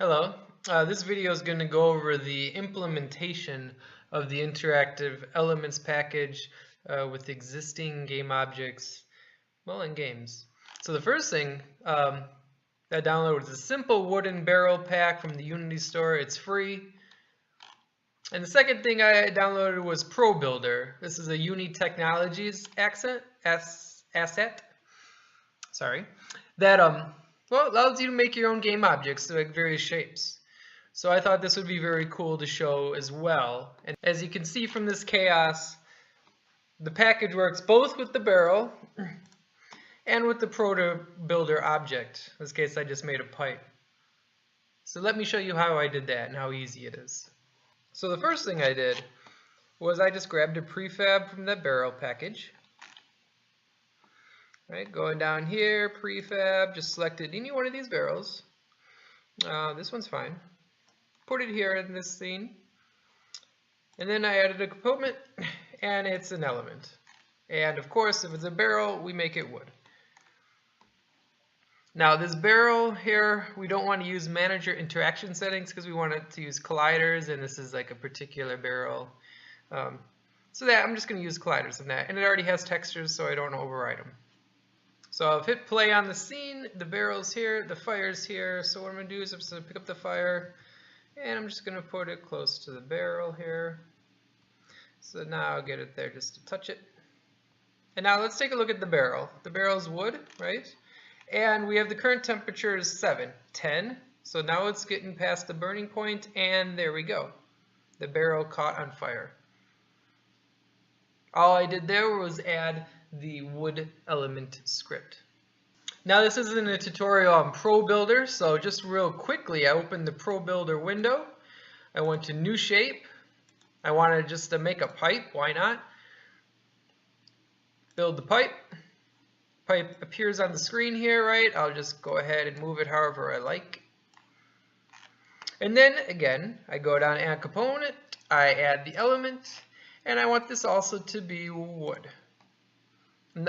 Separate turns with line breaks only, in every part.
Hello. This video is going to go over the implementation of the interactive elements package with existing game objects, well, in games. So the first thing that I downloaded was a simple wooden barrel pack from the Unity store. It's free. And the second thing I downloaded was ProBuilder. This is a Uni Technologies asset that allows you to make your own game objects like various shapes. So I thought this would be very cool to show as well. And as you can see from this chaos, the package works both with the barrel and with the ProBuilder object. In this case, I just made a pipe. So let me show you how I did that and how easy it is. So the first thing I did was I just grabbed a prefab from that barrel package. Right, going down here, prefab, just selected any one of these barrels. This one's fine. Put it here in this scene. And then I added a component, and it's an element. And of course, if it's a barrel, we make it wood. Now this barrel here, we don't want to use manager interaction settings because we want it to use colliders, and this is like a particular barrel. So that I'm just going to use colliders in that. And it already has textures, so I don't override them. So I've hit play on the scene, the barrel's here, the fire's here. So what I'm going to do is I'm just going to pick up the fire, and I'm just going to put it close to the barrel here. So now I'll get it there just to touch it. And now let's take a look at the barrel. The barrel's wood, right? And we have the current temperature is 10. So now it's getting past the burning point, and there we go. The barrel caught on fire. All I did there was add the wood element script. Now this isn't a tutorial on ProBuilder, so just real quickly, I opened the ProBuilder window. I went to New Shape. I wanted just to make a pipe, why not? Build the pipe. Pipe appears on the screen here, right? I'll just go ahead and move it however I like. And then again, I go down to Add Component, I add the element, and I want this also to be wood.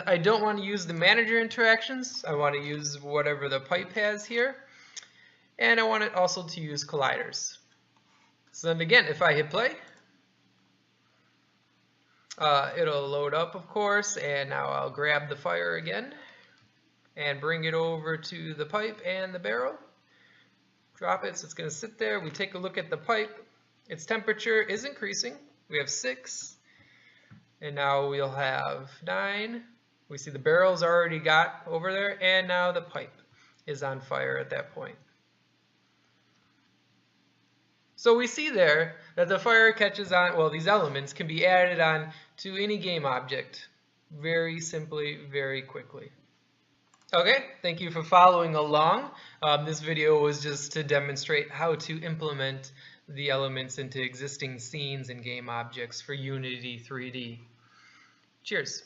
I don't want to use the manager interactions. I want to use whatever the pipe has here. And I want it also to use colliders. So then again, if I hit play, it'll load up, of course, and now I'll grab the fire again and bring it over to the pipe and the barrel. Drop it, so it's going to sit there. We take a look at the pipe. Its temperature is increasing. We have 6. And now we'll have 9. We see the barrel's already got over there, and now the pipe is on fire at that point. So we see there that the fire catches on, well, these elements can be added on to any game object very simply, very quickly. Okay, thank you for following along. This video was just to demonstrate how to implement the elements into existing scenes and game objects for Unity 3D. Cheers.